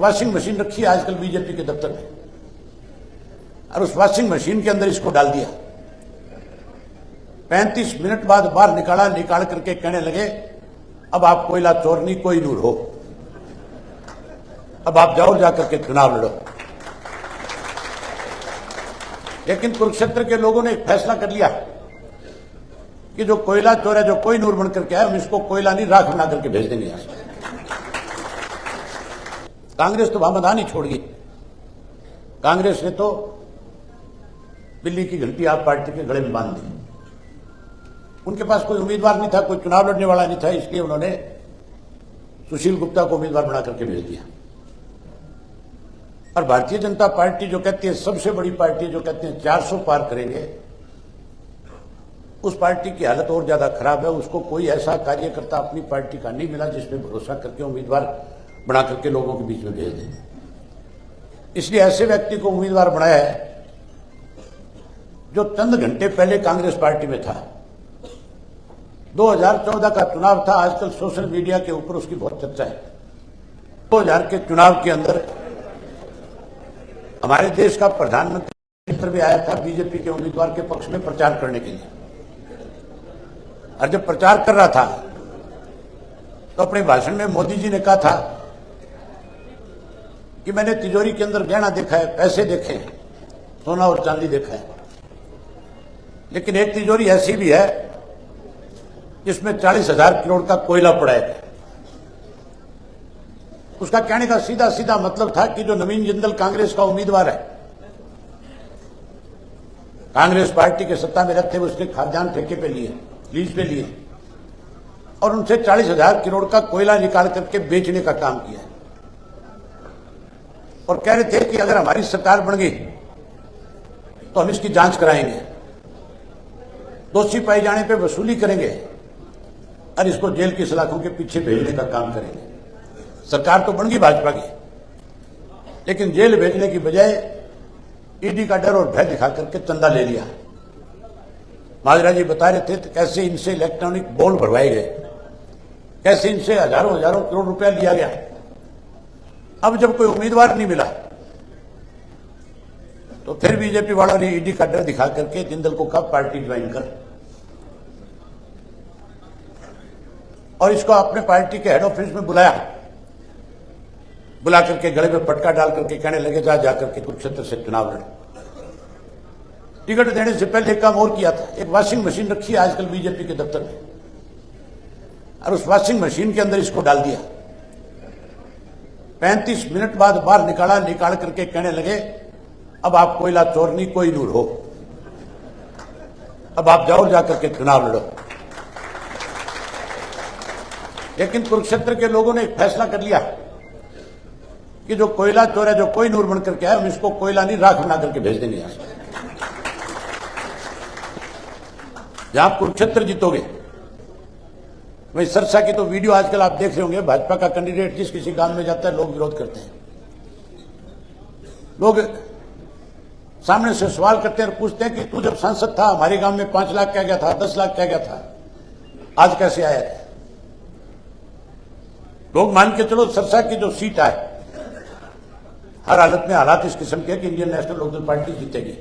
Washing machine रखी है आजकल बीजेपी के दफ्तर में, और उस वॉशिंग मशीन के अंदर इसको डाल दिया। 35 मिनट बाद बाहर निकाला, निकाल करके कहने लगे अब आप कोयला चोर नहीं कोई नूर हो, अब आप जाओ जाकर के चुनाव लड़ो। लेकिन कुरुक्षेत्र के लोगों ने एक फैसला कर लिया कि जो कोयला चोर है, जो कोई नूर बनकर के आए, हम इसको कोयला नहीं राख बना करके भेज देंगे यहां से। कांग्रेस तो वहां मैदान ही छोड़ गई। कांग्रेस ने तो बिल्ली की घंटी आप पार्टी के गले में बांध दी। उनके पास कोई उम्मीदवार नहीं था, कोई चुनाव लड़ने वाला नहीं था, इसलिए उन्होंने सुशील गुप्ता को उम्मीदवार बना करके भेज दिया। और भारतीय जनता पार्टी जो कहती है सबसे बड़ी पार्टी, जो कहते हैं 400 पार करेंगे, उस पार्टी की हालत और ज्यादा खराब है। उसको कोई ऐसा कार्यकर्ता अपनी पार्टी का नहीं मिला जिसमें भरोसा करके उम्मीदवार बना करके लोगों के बीच में भेज दें। इसलिए ऐसे व्यक्ति को उम्मीदवार बनाया है जो चंद घंटे पहले कांग्रेस पार्टी में था। 2014 का चुनाव था, आजकल सोशल मीडिया के ऊपर उसकी बहुत चर्चा है। 2000 के चुनाव के अंदर हमारे देश का प्रधानमंत्री भी आया था बीजेपी के उम्मीदवार के पक्ष में प्रचार करने के लिए, और जब प्रचार कर रहा था तो अपने भाषण में मोदी जी ने कहा था कि मैंने तिजोरी के अंदर गहना देखा है, पैसे देखे हैं, सोना और चांदी देखा है, लेकिन एक तिजोरी ऐसी भी है जिसमें 40,000 करोड़ का कोयला पड़ा है। उसका कहने का सीधा सीधा मतलब था कि जो नवीन जिंदल कांग्रेस का उम्मीदवार है, कांग्रेस पार्टी के सत्ता में रहते हुए उसके खाद्यान्न ठेके पे लिए, लीज पे लिए, और उनसे 40,000 करोड़ का कोयला निकाल करके बेचने का काम किया। और कह रहे थे कि अगर हमारी सरकार बन गई तो हम इसकी जांच कराएंगे, दोषी पाए जाने पे वसूली करेंगे और इसको जेल की सलाखों के पीछे भेजने का काम करेंगे। सरकार तो बन गई भाजपा की, लेकिन जेल भेजने की बजाय ईडी का डर और भय दिखा करके चंदा ले लिया। महाजरा जी बता रहे थे तो कैसे इनसे इलेक्ट्रॉनिक बॉन्ड भरवाए गए, कैसे इनसे हजारों हजारों करोड़ रुपया लिया गया। अब जब कोई उम्मीदवार नहीं मिला तो फिर बीजेपी वालों ने ईडी का डर दिखा करके जिंदल को कहा पार्टी ज्वाइन कर, और इसको अपने पार्टी के हेड ऑफिस में बुलाया। बुला करके गले में पटका डाल करके कहने लगे जा जाकर के कुरुक्षेत्र से चुनाव लड़। टिकट देने से पहले एक काम और किया था, एक वॉशिंग मशीन रखी है आजकल बीजेपी के दफ्तर में, और उस वॉशिंग मशीन के अंदर इसको डाल दिया। 35 मिनट बाद बाहर निकाला, निकाल करके कहने लगे अब आप कोयला चोर नहीं कोई नूर हो, अब आप जाओ जाकर के चुनाव लड़ो। लेकिन कुरुक्षेत्र के लोगों ने एक फैसला कर लिया कि जो कोयला चोर है, जो कोई नूर बन करके आए, हम इसको कोयला नहीं राख बना करके भेज देंगे यहां से। जहां कुरुक्षेत्र जीतोगे, वही सरसा की तो वीडियो आजकल आप देख रहे होंगे। भाजपा का कैंडिडेट जिस किसी गांव में जाता है लोग विरोध करते हैं, लोग सामने से सवाल करते हैं और पूछते हैं कि तू जब सांसद था हमारे गांव में 5 लाख क्या गया था, 10 लाख क्या गया था, आज कैसे आया है। लोग मान के चलो सरसा की जो सीट आए, हर हालत में हालात इस किस्म के कि इंडियन नेशनल लोकदल पार्टी जीतेगी।